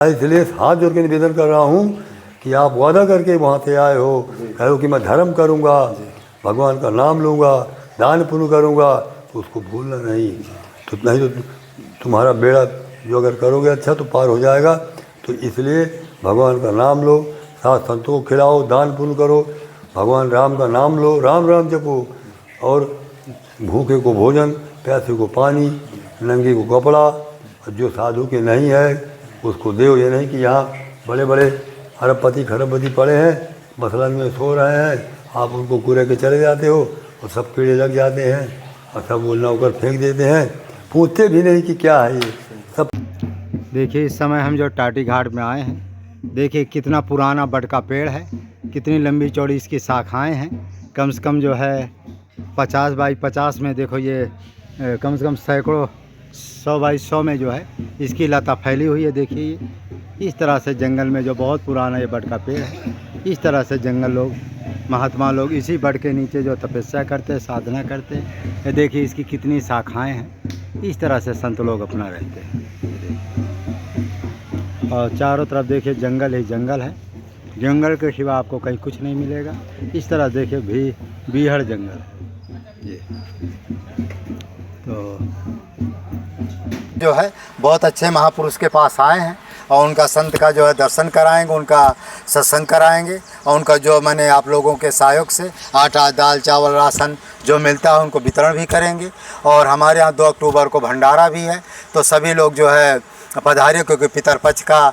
इसलिए हाथ जोड़ के निवेदन कर रहा हूँ कि आप वादा करके वहाँ से आए हो, कहो कि मैं धर्म करूँगा, भगवान का नाम लूँगा, दान पुण्य करूँगा, तो उसको भूलना नहीं। तो नहीं तो तुम्हारा बेड़ा जो अगर करोगे अच्छा तो पार हो जाएगा। तो इसलिए भगवान का नाम लो, साथ संतों को खिलाओ, दान पुण्य करो, भगवान राम का नाम लो, राम राम जपो, और भूखे को भोजन, प्यासे को पानी, नंगे को कपड़ा, जो साधु के नहीं है उसको दो। ये नहीं कि यहाँ बड़े बड़े अरबपति खरबपति पड़े हैं, मसलन में सो रहे हैं, आप उनको कूड़े के चले जाते हो और सब कीड़े लग जाते हैं और सब वो नौकर फेंक देते हैं, पूछते भी नहीं कि क्या है ये सब। देखिए इस समय हम जो टाटी घाट में आए हैं, देखिए कितना पुराना बड़ का पेड़ है, कितनी लंबी चौड़ी इसकी शाखाएं हैं। कम से कम जो है 50 बाई 50 में देखो ये कम से कम सैकड़ों 100 बाई 100 में जो है इसकी लता फैली हुई है। देखिए इस तरह से जंगल में जो बहुत पुराना ये बड़ का पेड़ है, इस तरह से जंगल लोग, महात्मा लोग इसी बड़ के नीचे जो तपस्या करते हैं, साधना करते हैं। ये देखिए इसकी कितनी शाखाएं हैं, इस तरह से संत लोग अपना रहते हैं। और चारों तरफ देखिए जंगल ही जंगल है, जंगल के सिवा आपको कहीं कुछ नहीं मिलेगा। इस तरह देखिए बीहड़ जंगल ये तो जो है बहुत अच्छे महापुरुष के पास आए हैं और उनका संत का जो है दर्शन कराएंगे, उनका सत्संग कराएंगे और उनका जो मैंने आप लोगों के सहयोग से आटा दाल चावल राशन जो मिलता है उनको वितरण भी करेंगे। और हमारे यहाँ 2 अक्टूबर को भंडारा भी है, तो सभी लोग जो है पधारिए, क्योंकि पितरपक्ष का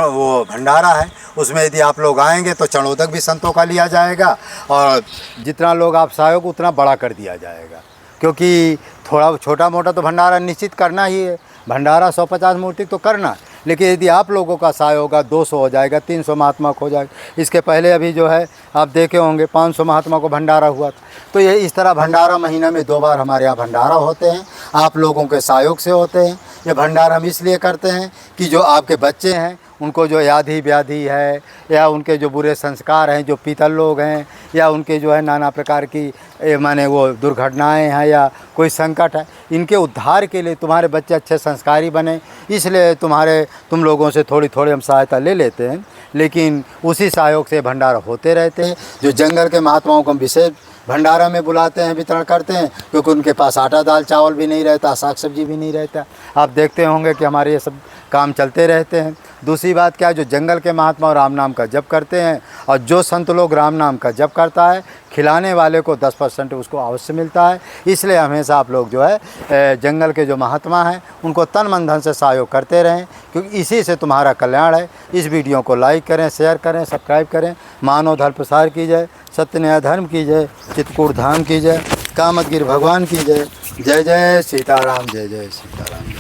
वो भंडारा है, उसमें यदि आप लोग आएंगे तो चणोदक भी संतों का लिया जाएगा और जितना लोग आप सहयोग उतना बड़ा कर दिया जाएगा, क्योंकि थोड़ा छोटा मोटा तो भंडारा निश्चित करना ही है। भंडारा 150 मूर्ति तो करना, लेकिन यदि आप लोगों का सहयोग होगा 200 हो जाएगा, 300 महात्मा को हो जाएगा। इसके पहले अभी जो है आप देखे होंगे 500 महात्मा को भंडारा हुआ था। तो ये इस तरह भंडारा महीना में 2 बार हमारे यहाँ भंडारा होते हैं, आप लोगों के सहयोग से होते हैं। ये भंडारा हम इसलिए करते हैं कि जो आपके बच्चे हैं उनको जो यादी व्याधि है या उनके जो बुरे संस्कार हैं, जो पीतल लोग हैं या उनके जो है नाना प्रकार की माने वो दुर्घटनाएं हैं या कोई संकट है, इनके उद्धार के लिए तुम्हारे बच्चे अच्छे संस्कारी बने, इसलिए तुम लोगों से थोड़ी थोड़ी हम सहायता ले लेते हैं। लेकिन उसी सहयोग से भंडारा होते रहते हैं। जो जंगल के महात्माओं को हम विशेष भंडारा में बुलाते हैं, वितरण करते हैं, क्योंकि उनके पास आटा दाल चावल भी नहीं रहता, साग सब्जी भी नहीं रहता। आप देखते होंगे कि हमारे ये सब काम चलते रहते हैं। दूसरी बात क्या है, जो जंगल के महात्मा राम नाम का जप करते हैं और जो संत लोग राम नाम का जप करता है, खिलाने वाले को 10% उसको अवश्य मिलता है। इसलिए हमेशा आप लोग जो है जंगल के जो महात्मा हैं उनको तन मन धन से सहयोग करते रहें, क्योंकि इसी से तुम्हारा कल्याण है। इस वीडियो को लाइक करें, शेयर करें, सब्सक्राइब करें। मानव धर्म प्रसार की जय, सत्य न्याय धर्म की जय, चित्रकूट धाम की जय, कामतगिरी भगवान की जय। जय जय सीताराम, जय जय सीताराम।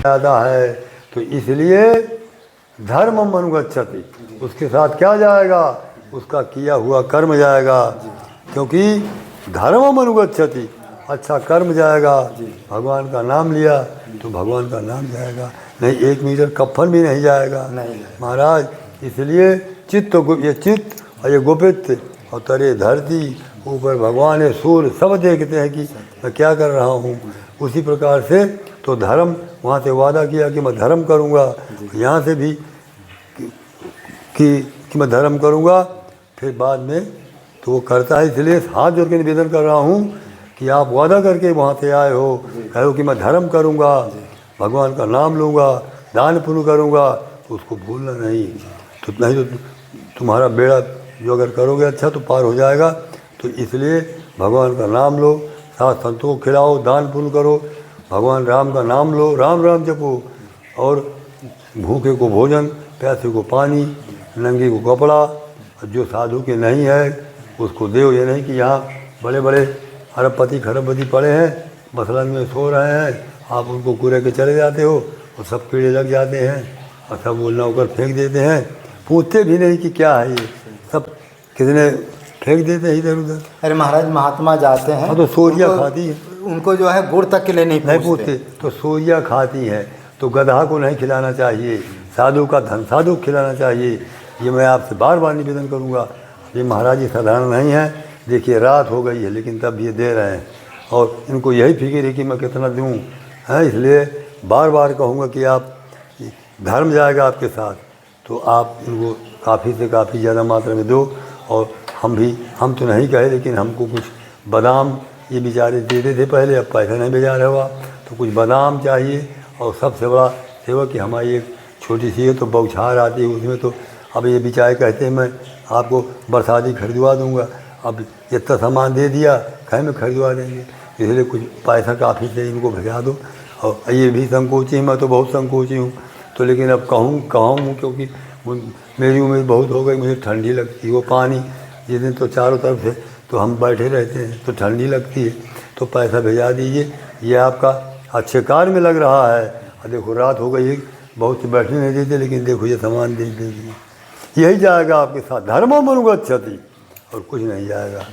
ज़्यादा है तो इसलिए धर्म मनुगच्छति, उसके साथ क्या जाएगा, उसका किया हुआ कर्म जाएगा, क्योंकि धर्म मनुगच्छति, अच्छा कर्म जाएगा। भगवान का नाम लिया तो भगवान का नाम जाएगा, नहीं 1 मीटर कफन भी नहीं जाएगा महाराज। इसलिए चित्त ये चित्त और ये गुप्त और तरे धरती, ऊपर भगवान है, सूर्य सब देखते हैं कि मैं क्या कर रहा हूँ। उसी प्रकार से तो धर्म, वहाँ से वादा किया कि मैं धर्म करूँगा, यहाँ से भी कि मैं धर्म करूँगा, फिर बाद में तो वो करता है। इसलिए हाथ जोड़ के निवेदन कर रहा हूँ कि आप वादा करके वहाँ से आए हो, कहो कि मैं धर्म करूँगा, भगवान का नाम लूँगा, दान पुण्य करूँगा, तो उसको भूलना नहीं। तो नहीं तो तुम्हारा बेड़ा जो अगर करोगे अच्छा तो पार हो जाएगा। तो इसलिए भगवान का नाम लो, साथ संतों को खिलाओ, दान पुण्य करो, भगवान राम का नाम लो, राम राम जपो, और भूखे को भोजन, प्यासे को पानी, नंगे को कपड़ा, जो साधु के नहीं है उसको दो। ये नहीं कि यहाँ बड़े बड़े अरबपति खरबपति पड़े हैं, मसलन में सो रहे हैं, आप उनको कूड़े के चले जाते हो और सब कीड़े लग जाते हैं और सब वो नौकर फेंक देते हैं, पूछते भी नहीं कि क्या है ये सब, कितने फेंक देते हैं इधर उधर। अरे महाराज महात्मा जाते हैं तो सोरिया खाती है, उनको जो है गुड़ तक के लिए नहीं पूछते। तो सोरिया खाती है तो गधा को नहीं खिलाना चाहिए, साधु का धन साधु को खिलाना चाहिए। ये मैं आपसे बार बार निवेदन करूँगा। ये महाराज जी साधारण नहीं है, देखिए रात हो गई है लेकिन तब ये दे रहे हैं और इनको यही फिक्र है कि मैं कितना दूँ है। इसलिए बार बार कहूँगा कि आप धर्म जाएगा आपके साथ, तो आप इनको काफ़ी से काफ़ी ज़्यादा मात्रा में दो। और हम तो नहीं कहे, लेकिन हमको कुछ बादाम ये बेचारे देते थे पहले, अब पैसा नहीं भेजा रहे हो आप, तो कुछ बादाम चाहिए। और सबसे बड़ा सेवा कि हमारी एक छोटी सी है तो बौछार आती है उसमें, तो अब ये बेचारे कहते हैं मैं आपको बरसाती खरीदवा दूंगा, अब इतना सामान दे दिया कहे में खरीदवा देंगे, इसलिए कुछ पैसा काफ़ी से इनको भेजा दो। और ये भी संकोची, मैं तो बहुत संकोची हूँ, तो लेकिन अब कहूँ क्योंकि मेरी उम्र बहुत हो गई, मुझे ठंडी लगती है। वो पानी जिस दिन तो चारों तरफ से तो हम बैठे रहते हैं तो ठंडी लगती है, तो पैसा भेजा दीजिए, ये आपका अच्छे कार्य में लग रहा है। और देखो रात हो गई है, बहुत से बैठने नहीं देते, लेकिन देखो ये सामान दे दीजिए, यही जाएगा आपके साथ। धर्मो मनुगच्छति, और कुछ नहीं जाएगा।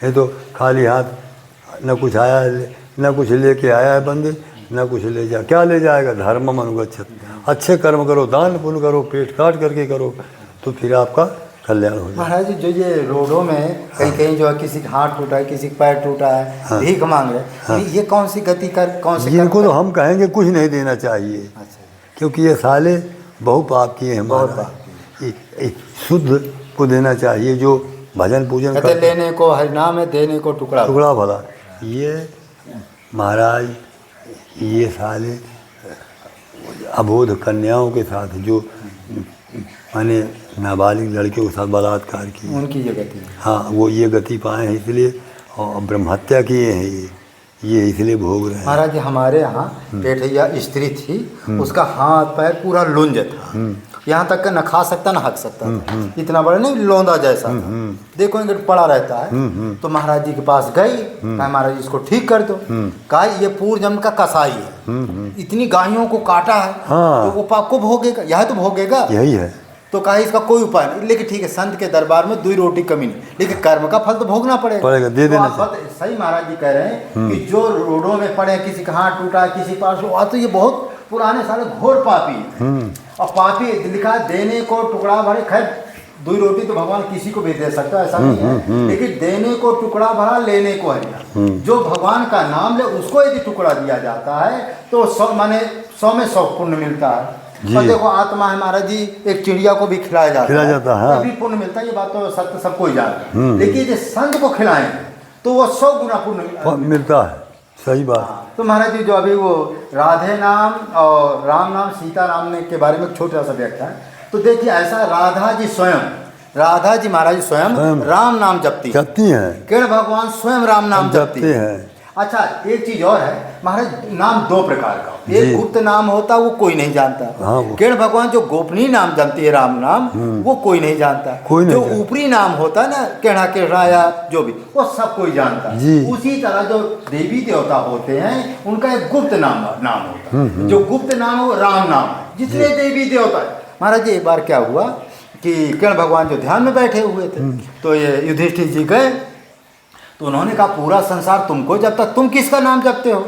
ये तो खाली हाथ न कुछ आया है, न कुछ लेके आया है बंदे, न कुछ ले जा, क्या ले जाएगा? धर्म मनुगच्छति। अच्छे कर्म करो, दान पुण्य करो, पेट काट करके करो, तो फिर आपका कल्याण हो जाए। महाराज जी, जो ये रोडों में कहीं जो है किसी का हाथ टूटा है, किसी का पैर टूटा है, हाँ। भीख मांग रहे हैं, हाँ। ये कौन सी गति कर, कौन सी इनको तो हम कहेंगे कुछ नहीं देना चाहिए, अच्छा, क्योंकि ये साले बहु पाप किए हैं। बहुत हमारा शुद्ध को देना चाहिए, जो भजन पूजन कहते लेने को हरिनाम है, देने को टुकड़ा टुकड़ा भला। ये महाराज ये साले अबोध कन्याओं के साथ जो माने नाबालिग लड़कियों के साथ बलात्कार किए, उनकी ये गति है। हाँ वो ये गति पाए हैं इसलिए, और ब्रह्महत्या किए हैं ये इसलिए भोग रहे हैं। महाराज जी, हमारे यहाँ पेठैया स्त्री थी, उसका हाथ पैर पूरा लुंज था, यहाँ तक का न खा सकता न हक सकता था, इतना बड़ा नहीं, लोंदा जैसा था, देखो इंगट पड़ा रहता है। तो महाराज जी के पास गई, कहा महाराज जी इसको ठीक कर दो। कहा ये पूर्व जन्म का कसाई है, इतनी गायों को काटा है, हाँ। तो वो पाप को भोगेगा, यह तो भोगेगा, यही है। तो कहा इसका कोई उपाय नहीं, लेकिन ठीक है संत के दरबार में 2 रोटी कमी नहीं, लेकिन कर्म का फल तो भोगना पड़ेगा, दे देना तो आप सही महाराज जी कह रहे हैं कि जो रोडों में पड़े, किसी का हाथ टूटा, किसी पास हुआ, तो ये बहुत पुराने सारे घोर पापी है। और पापी लिखा देने को टुकड़ा भरे, खैर 2 रोटी तो भगवान किसी को भी दे सकता है, ऐसा नहीं है, लेकिन देने को टुकड़ा भरा, लेने को हरिया, जो भगवान का नाम ले उसको यदि टुकड़ा दिया जाता है तो 100 में 100 पुण्य मिलता है। और देखो आत्मा है महाराज जी, एक चिड़िया को भी खिलाया जाता है, तभी पुण्य मिलता है, ये बात तो सत्य सबको ही जानता है। लेकिन यदि संत को खिलाएंगे तो वो 100 गुना पुण्य मिलता है। सही बात। तो महाराज जी, जो अभी वो राधे नाम और राम नाम, सीता राम ने के बारे में एक छोटा सा व्याख्या है, तो देखिए ऐसा राधा जी महाराज जी स्वयं राम नाम जपती हैं, कृष्ण भगवान स्वयं राम नाम जपते हैं। अच्छा, एक चीज और है महाराज, नाम 2 प्रकार का, एक गुप्त नाम होता है वो कोई नहीं जानता, कृष्ण भगवान जो गोपनीय नाम जपती है राम नाम, वो कोई नहीं जानता, जो ऊपरी नाम होता है ना, केढ़ा केढ़ाया जो भी, वो सब कोई जानता है। उसी तरह जो देवी देवता होते हैं उनका एक गुप्त नाम होता है, जो गुप्त नाम है वो राम नाम। जितने देवी देवता है महाराज जी, एक बार क्या हुआ कि कृष्ण भगवान जो ध्यान में बैठे हुए थे, तो ये युधिष्ठिर जी गए, तो उन्होंने कहा पूरा संसार तुमको जपता, तुम किसका नाम जपते हो?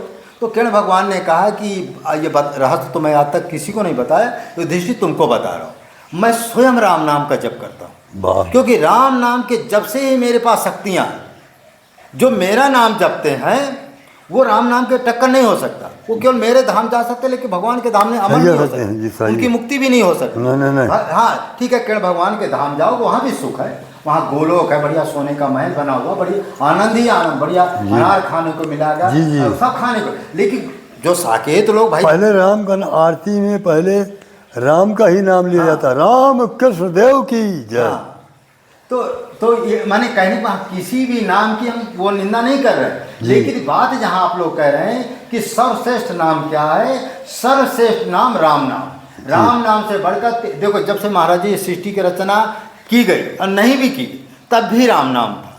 तो कृष्ण भगवान ने कहा कि ये रहस्य तो मैं आज तक किसी को नहीं बताया, युधिष्ठिर तुमको बता रहा हूँ, मैं स्वयं राम नाम का जप करता हूँ, क्योंकि राम नाम के जब से ही मेरे पास शक्तियाँ, जो मेरा नाम जपते हैं वो राम नाम के टक्कर नहीं हो सकता, वो केवल मेरे धाम जा सकते, लेकिन भगवान के धाम में अमर नहीं हो सकते, उनकी मुक्ति भी नहीं हो सकती। हाँ ठीक है, कृष्ण भगवान के धाम जाओ, वहाँ भी सुख है, वहाँ गोलोक है, बढ़िया सोने का महल बना हुआ, बढ़िया आनंद ही आनंद, बढ़िया अनार खाने को मिलेगा, सब खाने को। लेकिन जो साकेत लोग भाई, पहले राम का आरती में पहले राम का ही नाम लिया जाता, राम कृष्ण देव की जय। तो ये माने कहने को किसी भी नाम की हम वो निंदा नहीं कर रहे, लेकिन बात जहाँ आप लोग कह रहे हैं कि सर्वश्रेष्ठ नाम क्या है, सर्वश्रेष्ठ नाम राम नाम। राम नाम से बढ़कर देखो, जब से महाराज जी सृष्टि की रचना की गई और नहीं भी की, तब भी राम नाम था,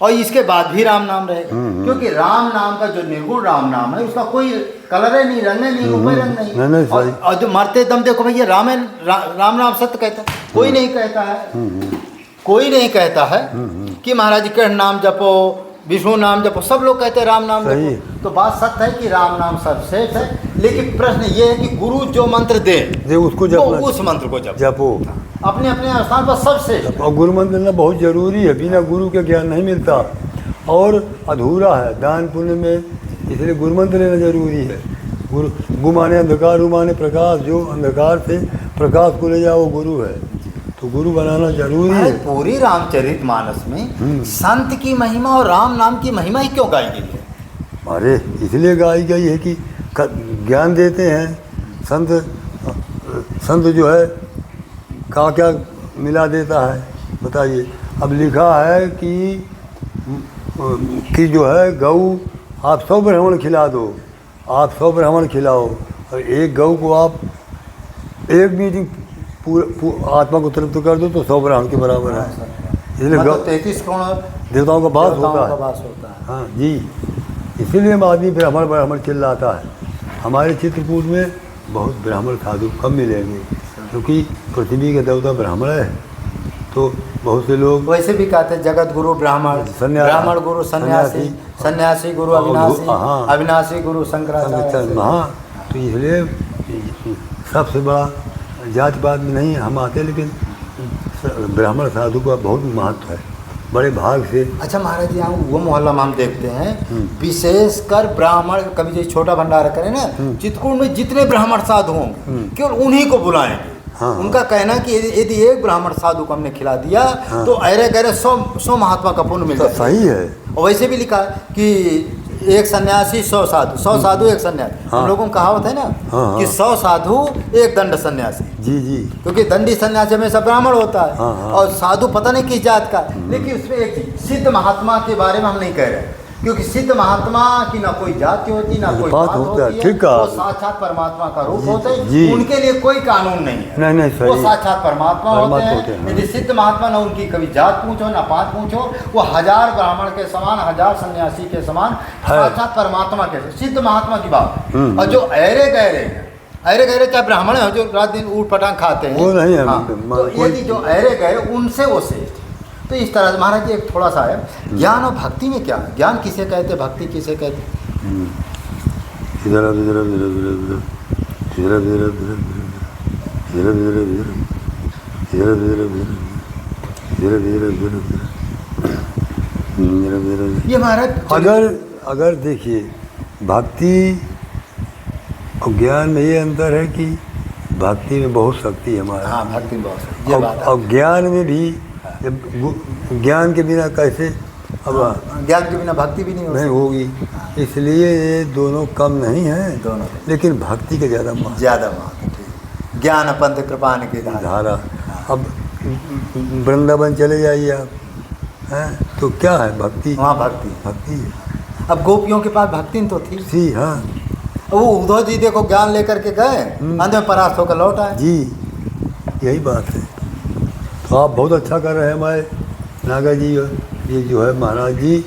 और इसके बाद भी राम नाम रहेगा, क्योंकि राम नाम का जो निर्गुण राम नाम है उसका कोई कलर है नहीं, रंग नहीं, रूप रंग नहीं, और जो मरते दम देखो भैया राम नाम सत्य कहता, कोई नहीं कहता है, कोई नहीं कहता है कि महाराज जी कृष्ण नाम जपो, विष्णु नाम जपो, सब लोग कहते हैं राम नाम जपो। तो बात सत्य है कि राम नाम सर्वश्रेष्ठ है, लेकिन प्रश्न ये है कि गुरु जो मंत्र दे उसको तो उस मंत्र को जपो, अपने अपने स्थान पर सबसे। और गुरु मंत्र लेना बहुत जरूरी है, बिना गुरु के ज्ञान नहीं मिलता और अधूरा है दान पुण्य में, इसलिए गुरु मंत्र लेना जरूरी है। गुरु गु माने अंधकार, रू माने प्रकाश। जो अंधकार से प्रकाश को ले जाए वो गुरु है। तो गुरु बनाना जरूरी है। पूरी रामचरितमानस में संत की महिमा और राम नाम की महिमा ही क्यों गाई गई है? अरे इसलिए गाई गई है कि ज्ञान देते हैं संत। संत जो है क्या मिला देता है बताइए। अब लिखा है कि जो है गऊ आप 100 ब्राह्मण खिला दो, आप 100 ब्राह्मण खिलाओ और एक गऊ को आप एक मीटिंग आत्मा को तृप्त कर दो तो 100 ब्राह्मण के बराबर है। इसलिए 33 करोड़ देवताओं का बात होता है। वास होता है। हाँ जी, इसीलिए आदमी ब्राह्मण ब्राह्मण चिल्लाता है। हमारे चित्रकूट में बहुत ब्राह्मण साधु कम मिलेंगे क्योंकि पृथ्वी के देवता ब्राह्मण है। तो बहुत से लोग वैसे भी कहते हैं जगत गुरु ब्राह्मण, ब्राह्मण गुरु सन्यासी, सन्यासी गुरु अविनाशी, हाँ। अविनाशी गुरु शंकराचार्य। हाँ, तो इसलिए सबसे बड़ा जाति पात में नहीं हम आते, लेकिन ब्राह्मण साधु का बहुत महत्व है, बड़े भाग से। अच्छा महाराज जी, यहाँ वो मोहल्ला में हम देखते हैं विशेषकर ब्राह्मण, कभी जो छोटा भंडारा करें ना, चित्रकूट में जितने ब्राह्मण साधु होंगे केवल उन्हीं को बुलाएंगे। हाँ, उनका कहना कि यदि एक ब्राह्मण साधु को हमने खिला दिया तो अरे गहरे 100 महात्मा का पुण्य मिलता है। सही है। और वैसे भी लिखा कि एक सन्यासी 100 साधु, 100 साधु एक सन्यासी। हम लोगों को कहावत है ना कि 100 साधु एक दंड सन्यासी। जी जी, क्योंकि दंडी सन्यासी हमेशा ब्राह्मण होता है। हाँ। और साधु पता नहीं किस जात का। लेकिन उसमें एक चीज, सिद्ध महात्मा के बारे में हम नहीं कह रहे, क्योंकि सिद्ध महात्मा की ना कोई जाति होती ना कोई बात होती है। ठीक है, वो साक्षात परमात्मा का रूप होते जी। हैं। उनके लिए कोई कानून नहीं है। नहीं सही, वो साक्षात परमात्मा होते होते हैं। हैं। यदि सिद्ध महात्मा ना उनकी कभी जात पूछो ना पात पूछो, वो 1000 ब्राह्मण के समान, 1000 सन्यासी के समान साक्षात परमात्मा के सिद्ध महात्मा की बात। और जो अरे गहरे चाहे ब्राह्मण है जो रात दिन ऊट पटांग खाते हैं, वो नहीं है। हाँ, तो यदि जो अरे गए उनसे वो श्रेष्ठ। तो इस तरह से महाराज जी एक थोड़ा सा है ज्ञान और भक्ति में क्या है? ज्ञान किसे कहते हैं, भक्ति किसे कहते हैं? धीरे धीरे धीरे धीरे धीरे धीरे धीरे धीरे धीरे धीरे धीरे धीरे धीरे। ये महाराज अगर देखिए भक्ति और ज्ञान में ये अंतर है कि भक्ति में बहुत शक्ति है हमारा। हाँ, भक्ति में बहुत शक्ति है। और ज्ञान में भी ज्ञान के बिना कैसे, अब ज्ञान के बिना भक्ति भी नहीं होगी। इसलिए ये दोनों कम नहीं हैं दोनों, लेकिन भक्ति के ज़्यादा महत्व। ज्ञान पंथ कृपा की धारा। अब वृंदावन चले जाइए आप, हैं तो क्या है भक्ति, वहाँ भक्ति है। अब गोपियों के पास भक्ति तो थी। हाँ, वो उद्धव जी देखो ज्ञान लेकर के गए, अंत में परास्त होकर लौट आए। जी, यही बात है। तो आप बहुत अच्छा कर रहे हैं हमारे नागा जी, ये जो है महाराज जी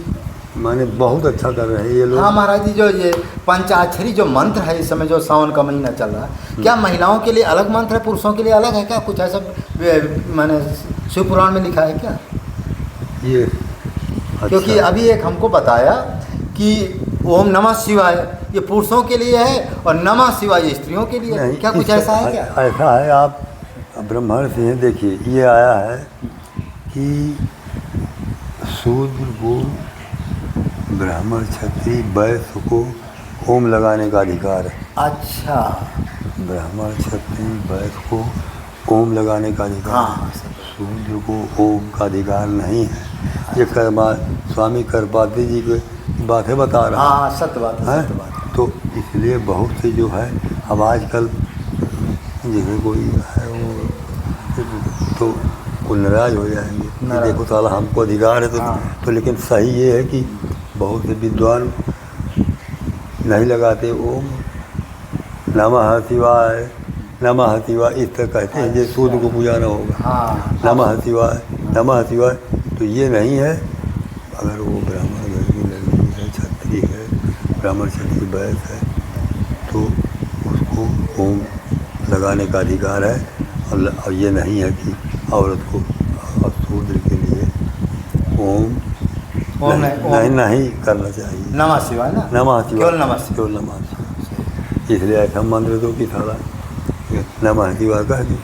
माने बहुत अच्छा कर रहे हैं ये लोग। हाँ महाराज जी, जो ये पंचाक्षरी जो मंत्र है इस समय जो सावन का महीना चल रहा है, क्या महिलाओं के लिए अलग मंत्र है, पुरुषों के लिए अलग है क्या? कुछ ऐसा मैंने शिव पुराण में लिखा है क्या ये? अच्छा। क्योंकि अभी एक हमको बताया कि ओम नमः शिवाय ये पुरुषों के लिए है और नमः शिवाय ये स्त्रियों के लिए है। क्या कुछ ऐसा है क्या? ऐसा है, आप ब्रह्मांड से देखिए, ये आया है कि शूद्र को, ब्राह्मण क्षत्रिय वैश्य को ओम लगाने का अधिकार है। अच्छा, ब्राह्मण क्षत्रिय वैश्य को ओम लगाने का अधिकार है। हाँ, शूद्र को ओम का अधिकार नहीं है। ये स्वामी करपात्री जी की बातें बता रहा है। हाँ, सत्य बात है। तो इसलिए बहुत से जो है अब आजकल जैसे कोई है तो वो नाराज हो जाएंगे कि देखो साला हमको अधिकार है तो लेकिन सही ये है कि बहुत से विद्वान नहीं लगाते ओम नमः शिवाय, नमः शिवाय इस तरह कहते हैं, ये सूर्य को पुजाना होगा। नमः शिवाय तो ये नहीं है। अगर वो ब्राह्मण घर की लड़की है, क्षत्रिय है, ब्राह्मण क्षत्रिय वैश्य है, तो उसको ओम लगाने का अधिकार है। और ये नहीं है कि औरत को और शूद्र के लिए ओम नहीं करना चाहिए। नमः शिवाय ना, नमः शिवाय, केवल नमः शिवाय। इसलिए ऐसा मंत्र दो कि सारा नमः शिवाय कह दी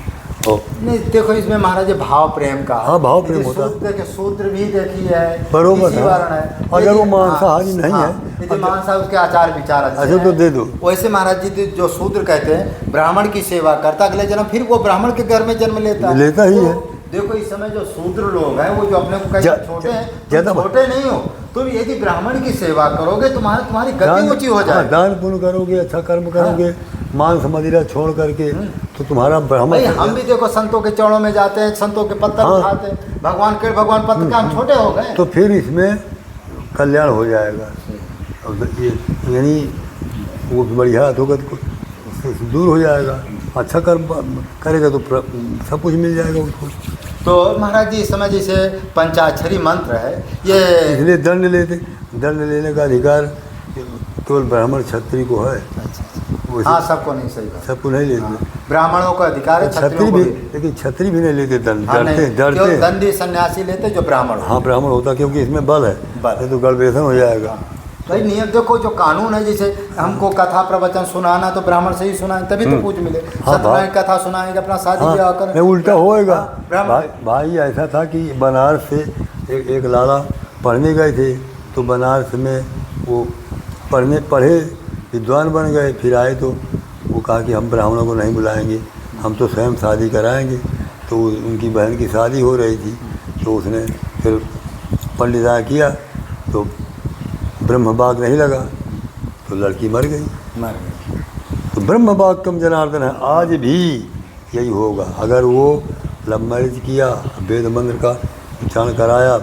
और नहीं देखो इसमें महाराज भाव प्रेम का, हाँ, भाव प्रेम होता है। शूद्र के शूद्र भी देखी है, बरोबर इसी है। वर्ण है। अगर वो यदि- मांसाहारी नहीं है, यदि मांसाहारी उसके आचार विचार अच्छे अच्छा तो हैं, दे दो। वैसे महाराज जी जो शूद्र कहते हैं ब्राह्मण की सेवा करता, अगले जन्म फिर वो ब्राह्मण के घर में जन्म लेता है। लेता ही तो है। देखो इस समय जो शूद्र लोग हैं वो जो अपने को कहते जा- हैं छोटे हैं, ज्यादा तुम छोटे नहीं हो, तुम यदि ब्राह्मण की सेवा करोगे तुम्हारी गति दान ऊंची हो हाँ, जाएगी। दान पुण्य करोगे, अच्छा कर्म करोगे, मांस मदिरा छोड़ करके तो तुम्हारा ब्राह्मण भाई हम भी देखो संतों के चरणों में जाते हैं, संतों के पत्थर हाँ। उठाते हैं, भगवान पत्थर के हम छोटे हो गए। तो फिर इसमें कल्याण हो जाएगा। अब ये यानी वो बढ़िया होगा तो दूर हो जाएगा, अच्छा कर्म करेगा तो सब कुछ मिल जाएगा उसको। तो महाराज जी इस समय जैसे पंचाक्षरी मंत्र है ये, इसलिए दंड लेने का अधिकार केवल ब्राह्मण क्षत्रिय को है। वैसे हाँ सबको नहीं, सही बात। सबको नहीं लेते। हाँ, ब्राह्मणों का अधिकार है, छत्री क्षत्रियों को भी, भी। लेकिन छत्री भी नहीं लेते दंड, हाँ, डरते नहीं, डरते केवल दंडी सन्यासी लेते जो ब्राह्मण हो। हाँ ब्राह्मण होता क्योंकि इसमें बल है, बल। नहीं तो गड़बेशन हो जाएगा। भाई नियम देखो जो कानून है, जैसे हमको कथा प्रवचन सुनाना तो ब्राह्मण से ही सुनाए तभी तो पूछ मिले। हाँ, सत्यनारायण कथा सुनाएंगे, अपना शादी ब्याह हाँ, करें, नहीं उल्टा होएगा। हाँ, ब्राह्मण। भाई ऐसा था कि बनारस से एक लाला पढ़ने गए थे, तो बनारस में वो पढ़े विद्वान बन गए, फिर आए तो वो कहा कि हम ब्राह्मणों को नहीं बुलाएंगे, हम तो स्वयं शादी कराएंगे। तो उनकी बहन की शादी हो रही थी, तो उसने फिर पंडिताई किया तो ब्रह्म बाग नहीं लगा, तो लड़की मर गई। मर गए। तो ब्रह्म बाग कम जनार्दन है, आज भी यही होगा। अगर वो लव मैरिज किया, वेद मंत्र का उच्चारण कराया,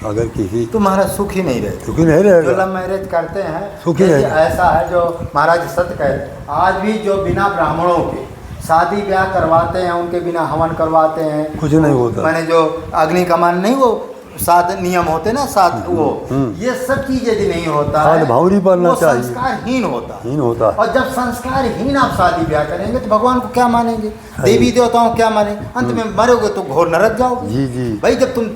अगर किसी तो महाराज सुखी नहीं रहते। सुखी नहीं जो रहेगा। लव मैरिज करते हैं सुखी जैसे रहेगा। ऐसा है जो महाराज सत्य कहते हैं, आज भी जो बिना ब्राह्मणों के शादी ब्याह करवाते हैं, उनके बिना हवन करवाते हैं, कुछ नहीं होता। मैंने जो अग्नि कमान नहीं वो सात नियम होते ना, सात वो ये सब चीज यदि नहीं होता है, भावरी बनना वो चाहिए। संस्कारहीन होता है। हीन होता है। और जब संस्कारहीन आप शादी ब्याह करेंगे तो भगवान को क्या मानेंगे, देवी देवताओं को क्या मानेंगे, अंत में मरोगे तो घोर नरक जाओगे। जी जी। भाई जब तुम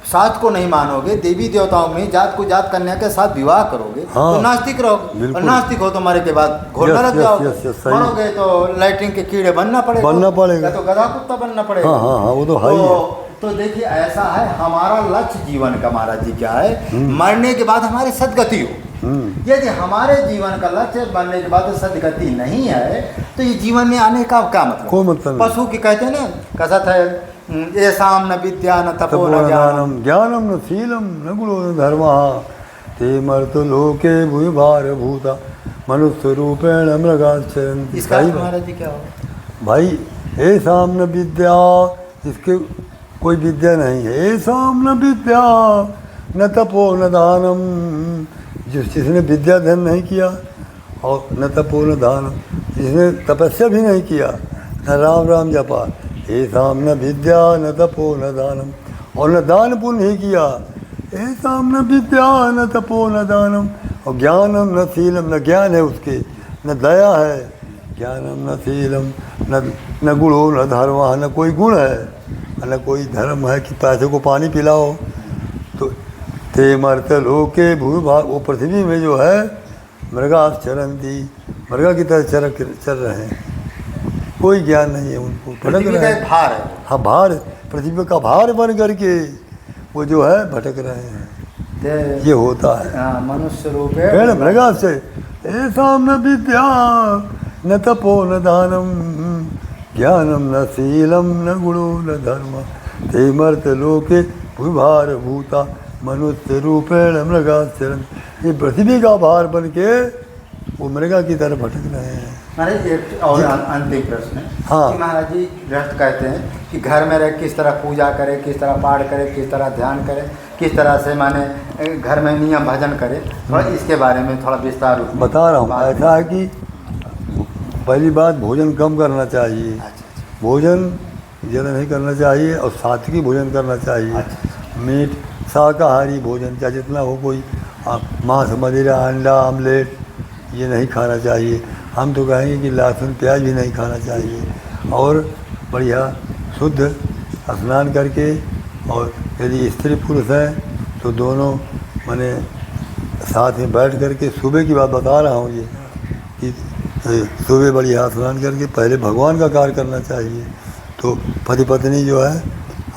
साथ को नहीं मानोगे, देवी देवताओं में जात को जात कन्या के साथ विवाह करोगे हाँ, तो नास्तिक रहोगे, बिल्कुल। और नास्तिक हो तो मरे के बाद घोर यस, नरक यस, जाओगे। यस, यस, सही। मरोगे तो लैट्रिन के कीड़े बनना पड़ेगा, बनना पड़ेगा। या तो गधा कुत्ता बनना पड़ेगा। हाँ, हाँ, हाँ, वो तो है ही है। तो देखिए ऐसा है, हमारा लक्ष्य जीवन का महाराज जी क्या है, मरने के बाद हमारी सदगति हो। यदि हमारे जीवन का लक्ष्य मरने के बाद सदगति नहीं है तो ये जीवन में आने का क्या मतलब? कोई मतलब नहीं। पशु की कहते हैं ना, कसत है येषां न विद्या न तपो न ज्ञानम, ज्ञानम न शीलम न गुणो न धर्मः ते मर्त्य लोके भूय भार भूता मनुष्य रूपेण मृगाचरन्ति। इसका अर्थ महाराज जी क्या होगा? भाई ऐसाम न विद्या, इसके कोई विद्या नहीं है। ऐसाम न विद्या न तपो न दानम, जिसने विद्या धन नहीं किया, और न तपो न दानम, जिसने तपस्या भी नहीं किया, न राम राम जपा। ऐसाम न विद्या न तपो न दानम, और न दान पुण्य ही किया। ऐसाम न विद्या न तपो न दानम, और ज्ञानम न शीलम, न ज्ञान है उसके, न दया है। ज्ञानम न शीलम न गुणो न धर्म, न कोई गुण है, न कोई धर्म है कि पैसे को पानी पिलाओ। तो ते मर्त्य लोके भूमि भाग, वो पृथ्वी में जो है मृगा चरंती, मृगा की तरह चल रहे हैं, कोई ज्ञान नहीं है उनको, भटक पृथ्वी का रहे एक हैं। भार है। हाँ भार, पृथ्वी का भार बन करके वो जो है भटक रहे हैं। ते- ये होता है। हाँ, मनुष्य रूप पेड़ मृगा से ऐसा न विद्या न तपो न दानम, ज्ञानम न शीलम न गुणो न धर्म ते मर्त्य लोके भूभार भूता मनुष्य रूपेण मृगाचरण। ये पृथ्वी का भार बन के वो मृगा की तरह भटक रहे हैं। महाराज एक और अंतिम प्रश्न है हाँ। कि महाराज जी गृहस्थ कहते हैं कि घर में रह किस तरह पूजा करें, किस तरह पाठ करें, किस तरह ध्यान करें, किस तरह से माने घर में नियम भजन करें, थोड़ा इसके बारे में थोड़ा विस्तार रूप में बता रहा हूँ। बात ऐसा है कि पहली बात भोजन कम करना चाहिए, भोजन ज़्यादा नहीं करना चाहिए, और सात्विक भोजन करना चाहिए। मीट शाकाहारी भोजन चाहे जितना हो, कोई आप मांस मदिरा अंडा आमलेट ये नहीं खाना चाहिए। हम तो कहेंगे कि लहसुन प्याज भी नहीं खाना चाहिए, और बढ़िया शुद्ध स्नान करके, और यदि स्त्री पुरुष है तो दोनों माने साथ में बैठ करके, सुबह की बात बता रहा हूँ ये कि सुबह बढ़िया स्नान करके पहले भगवान का कार्य करना चाहिए, तो पति पत्नी जो है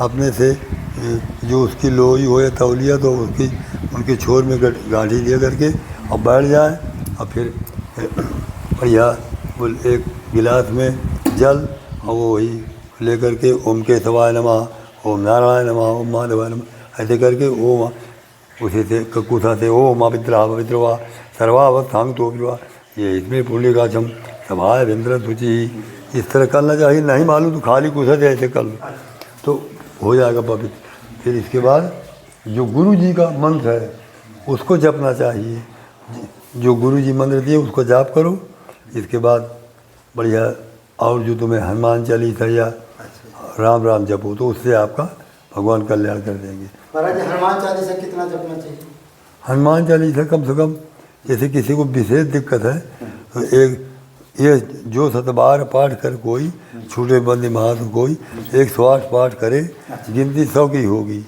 अपने से जो उसकी लोई हो या तौलिया तो उसकी उनके छोर में गांठी दिया करके और बैठ जाए और फिर बढ़िया वो एक गिलास में जल और वो वही लेकर के ओम केशवाय नमः, ओम नारायण नमः, ओम माधवाय नमः ऐसे करके ओम उसी से ककुथा से ओम अविद्रा पवित्रवा सर्वावस्थांग तो ये इसमें पुण्य का चम सभाय विंद्र सूचि इस तरह करना चाहिए। नहीं मालूम तो खाली कुछ से ऐसे कर लो तो हो जाएगा पवित्र। फिर इसके बाद जो गुरु जी का मंत्र है उसको जपना चाहिए। जो गुरु जी मंत्र दिए उसको जाप करो। इसके बाद बढ़िया और जो तुम्हें हनुमान चालीसा या राम राम जपो तो उससे आपका भगवान कल्याण कर देंगे। महाराज हनुमान चालीसा कितना जपना चाहिए? हनुमान चालीसा कम से कम जैसे किसी को विशेष दिक्कत है तो एक ये जो 7 बार पाठ कर कोई छूटे बंदी महात्म कोई 108 पाठ करे गिनती 100 की होगी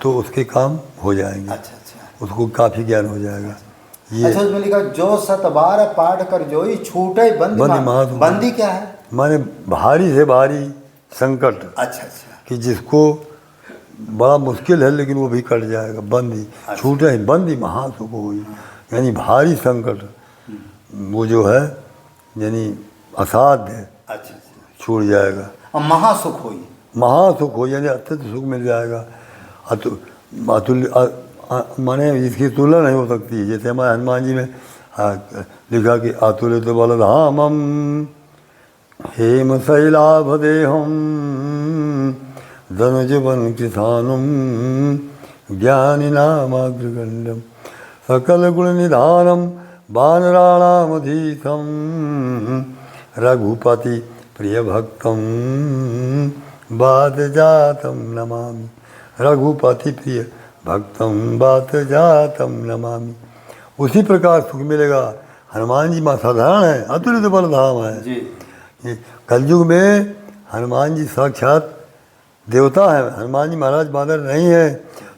तो उसके काम हो जाएंगे। उसको काफ़ी ज्ञान हो जाएगा। ये अच्छा उसमें लिखा जो 7 बार पाठ कर जोई छूटे बंदी महात्म। बंदी क्या है? माने भारी से भारी संकट कि जिसको बड़ा मुश्किल है लेकिन वो भी कट जाएगा। बंदी छूटे बंदी महासुख हुई यानी भारी संकट वो जो है यानी असाध्य छूट जाएगा। और महासुख हुई, महासुख हो यानी अत्यंत सुख मिल जाएगा। अतुल्य माने इसकी तुलना नहीं हो सकती। जैसे हमारे हनुमान जी में लिखा कि अतुलित बलधामम हेम शैलाभदेहम धनुजवन किसानुम ज्ञानिनामाग्रगण्यम सकल गुण निधानम वानराणामधीशम रघुपति प्रिय भक्तम बादजातम नमामि। रघुपति प्रिय भक्तम बादजातम नमामि। उसी प्रकार सुख मिलेगा। हनुमान जी माँ साधारण है, अतुलित बलधाम है जी। कलयुग में हनुमान जी साक्षात देवता है। हनुमान जी महाराज बादर नहीं है,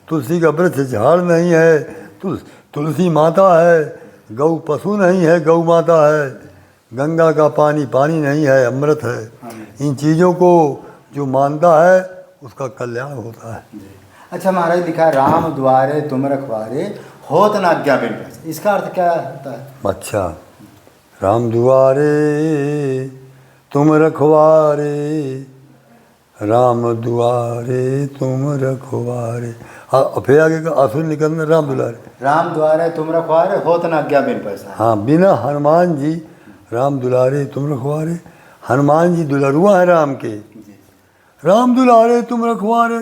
तुलसी का वृक्ष झाड़ नहीं है, तुलसी माता है, गौ पशु नहीं है, गौ माता है, गंगा का पानी पानी नहीं है, अमृत है। इन चीज़ों को जो मानता है उसका कल्याण होता है। अच्छा महाराज लिखा है राम द्वारे तुम रखवारे होत न आज्ञा बिन पैसे, इसका अर्थ क्या होता है? अच्छा, राम द्वारे तुम रखवारे, राम द्वारे तुम रखवारे। हाँ फिर आगे का असुर निकलना राम दुलारे। राम द्वारे तुम रखवारे होत न आज्ञा बिन पैसा। हाँ बिना हनुमान जी राम दुलारे तुम रखवारे। हनुमान जी दुलरुआ है राम के। राम दुलारे तुम रखवारे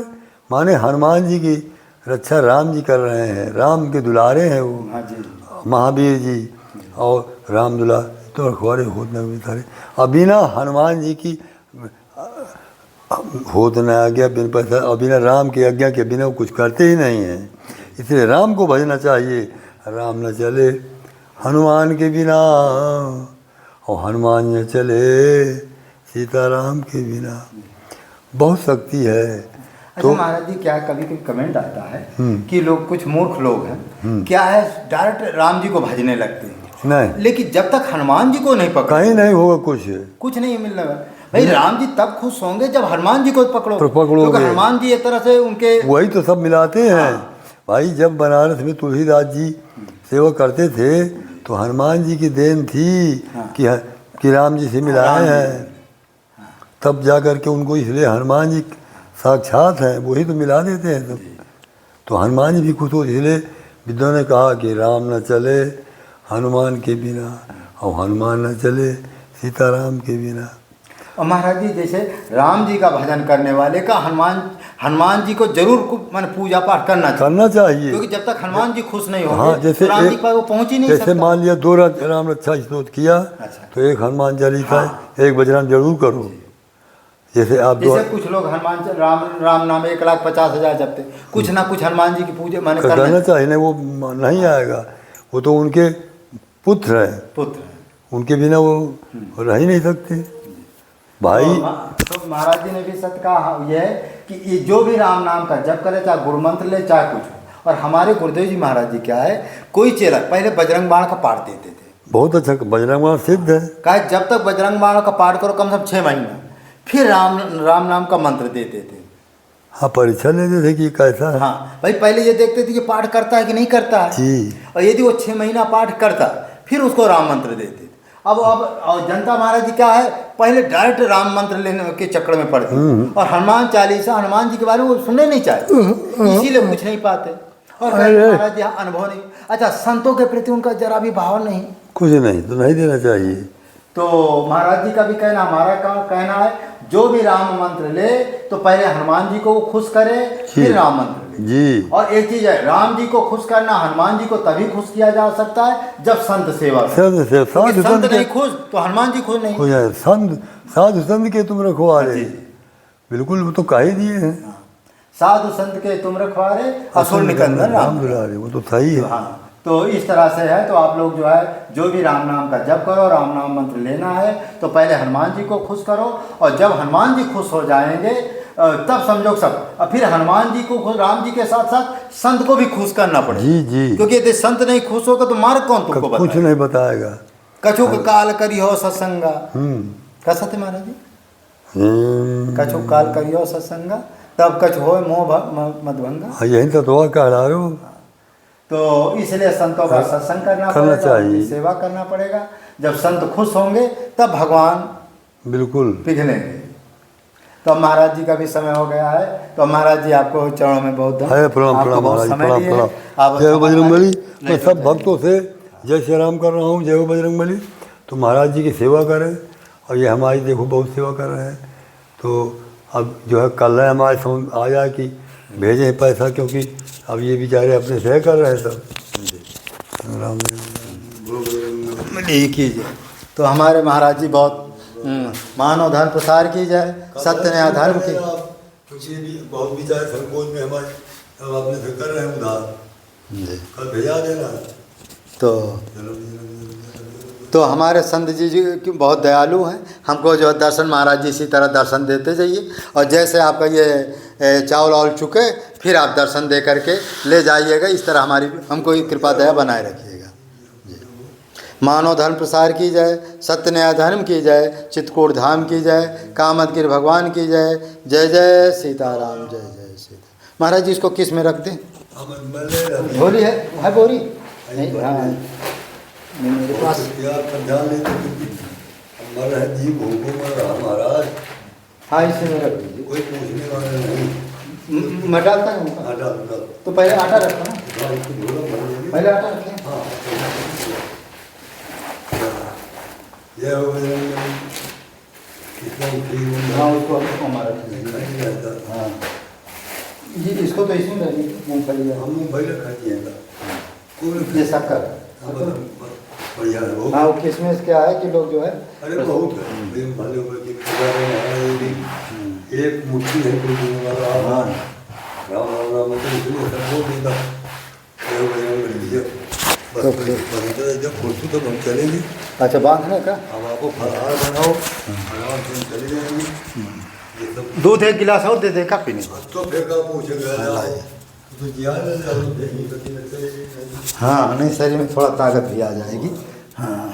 माने हनुमान जी की रक्षा राम जी कर रहे हैं। राम के दुलारे हैं वो महावीर जी और राम दुलारे तो रखवारे होत न थारे। अब बिना हनुमान जी की होत न आज्ञा बिन पैसा और बिना राम की आज्ञा के बिना वो कुछ करते ही नहीं हैं। इसलिए राम को भजना चाहिए। राम न चले हनुमान के बिना और हनुमान न चले सीताराम के बिना। बहुत शक्ति है। तो महाराज जी क्या कभी कभी कमेंट आता है कि लोग कुछ मूर्ख लोग हैं क्या है डायरेक्ट राम जी को भजने लगते हैं। नहीं, लेकिन जब तक हनुमान जी को नहीं पकड़ो कहीं नहीं होगा कुछ नहीं मिलने वाला। भाई राम जी तब खुश होंगे जब हनुमान जी को पकड़ोगे। क्योंकि हनुमान जी एक तरह से उनके वही तो सब मिलाते हैं। भाई जब बनारस में तुलसीदास जी सेवा करते थे तो हनुमान जी की देन थी कि राम जी से मिलाए हैं। तब जा कर के उनको इसलिए हनुमान जी साक्षात हैं, वही तो मिला देते हैं सब। तो हनुमान जी भी खुश हो। इसलिए विद्वान ने कहा कि राम न चले हनुमान के बिना और हनुमान न चले सीताराम के बिना। और महाराज जी जैसे राम जी का भजन करने वाले का हनुमान जी को जरूर माने पूजा पाठ करना चाहिए। क्योंकि जब तक हनुमान जी खुश नहीं होंगे हाँ, जैसे तो राम जी पर वो पहुंच ही नहीं सकता। जैसे मान लिया 2 राम रक्षा स्तोत्र किया तो एक हनुमान चालीसा एक बजरंग जरूर करो। जैसे कुछ लोग हनुमान राम नाम 1,50,000 जपते, कुछ ना कुछ हनुमान जी की पूजा माने करना चाहिए। नहीं वो नहीं आएगा, वो तो उनके पुत्र हैं। उनके बिना वो रह ही नहीं सकते भाई। तो महाराज जी ने भी सत्य कहा यह है कि ये जो भी राम नाम का जप करे चाहे गुरु मंत्र ले चाहे कुछ हो। और हमारे गुरुदेव जी महाराज जी क्या है कोई चेला पहले बजरंग बाण का पाठ देते थे। बहुत अच्छा बजरंग बाण सिद्ध है। कहा जब तक बजरंग बाण का पाठ करो कम से कम 6 महीना फिर राम राम नाम का मंत्र देते थे। हाँ, परीक्षा लेते थे कि कैसा है। हाँ भाई, पहले ये देखते थे कि पाठ करता है कि नहीं करता है जी। और यदि वो 6 महीना पाठ करता फिर उसको राम मंत्र देते थे। अब और जनता महाराज जी क्या है, पहले डायरेक्ट राम मंत्र लेने के चक्कर में पड़ती और हनुमान चालीसा हनुमान जी के बारे में वो सुनने नहीं चाहते, इसीलिए पूछ नहीं पाते। और महाराज जी अनुभव नहीं। अच्छा, संतों के प्रति उनका जरा भी भाव नहीं, कुछ नहीं तो नहीं देना चाहिए। तो महाराज जी का भी कहना, हमारा कहना है जो भी राम मंत्र ले तो पहले हनुमान जी को वो खुश करे फिर राम मंत्र ले जी। और एक चीज है, राम जी को खुश करना हनुमान जी को तभी खुश किया जा सकता है जब संत सेवा करे। संत से साधु संत संत नहीं के खुश तो हनुमान जी खुश नहीं। हो जाए। संत साधु संत के तुम रखवारे, बिल्कुल वो तो कह ही दिए हैं। साधु संत के तुम रखवारे असुर निकंदन राम दुलारे, वो तो सही है। हाँ, तो इस तरह से है। तो आप लोग जो है जो भी राम नाम का जप करो, राम नाम मंत्र लेना है तो पहले हनुमान जी को खुश करो और जब हनुमान जी खुश हो जाएंगे तब समझो सब। और फिर हनुमान जी को खुश, राम जी के साथ साथ संत को भी खुश करना पड़ेगा। जी जी। क्योंकि यदि संत नहीं खुश होगा तो मार्ग कौन तुमको कुछ बताएगा? नहीं बताएगा। कछुक काल करियो सत्संगा, का सत्य महाराज जी, कछुक काल करियो सत्संगा तब कछ होए मोह मधुभंगा। यही तो दुआ कह रहा हूँ। तो इसलिए संतों का सत्संग करना करना पड़ेगा, चाहिए। उनकी सेवा करना पड़ेगा। जब संत खुश होंगे तब भगवान बिल्कुल पिघलेंगे। तो महाराज जी का भी समय हो गया है, तो महाराज जी आपको चरणों में बहुत है। प्रणाम आपको प्रणाम बहुत महाराज, समय प्रणाम दिए। प्रणाम। आप जय हो बजरंगबली। मैं सब नहीं, भक्तों से जय श्री राम कर रहा हूँ। जय हो बजरंगबली। तो महाराज जी की सेवा करें और ये हमारी देखो बहुत सेवा कर रहे हैं। तो अब जो है कल है हमारे समझ आ जाए कि भेजें पैसा, क्योंकि अब ये बेचारे अपने से कर रहे हैं सब। राम कीजिए। तो हमारे महाराज जी बहुत मानव धर्म प्रसार की जाए, सत्य न्याय धर्म की। बहुत विचार संकोच में हमारे अब अपने से कर रहे हैं उधार, कल भेजा देना। तो हमारे संत जी बहुत दयालु हैं। हमको जो दर्शन महाराज जी इसी तरह दर्शन देते जाइए और जैसे आपका ये चावल वावल चुके फिर आप दर्शन दे करके ले जाइएगा। इस तरह हमारी हमको कृपा दया बनाए रखिएगा जी। मानव धर्म प्रसार की जाए, सत्य न्याय धर्म की जाए, चित्रकूट धाम की जाए, कामदगिरि भगवान की जाए। जय जय सीताराम, जय जय सीता। महाराज जी इसको किस में रख दें? बोरी है बोरी नहीं, हाँ नहीं मेरे पास। महाराज हाँ इसे में रख दीजिए, कोई पूछने वाला नहीं। मैं डालता हूँ। तो पहले आटा रखो ना, पहले आटा रखें। हाँ, जय हो बजरंगबली। हाँ उसको हमारा हाँ जी, इसको तो इसमें रख दीजिए। मूँगफली हम मुंबई रखा दिएगा ये शक्कर। बढ़िया है वो। हाँ वो किशमिश क्या है कि लोग जो है अरे बहुत है भले हुए कि एक मुट्ठी है कोई देने वाला। हाँ राम राम राम मतलब इसलिए सब वो देगा। जब खुशी तो हम चलेंगे। अच्छा बांधने का। अब आपको फलहार बनाओ, आराम से चले जाएंगे। ये सब दूध 1 गिलास और दे देगा पीने को। तो फिर का पूछेगा तो जिया हाँ नहीं, शरीर में थोड़ा ताकत भी आ जाएगी। हाँ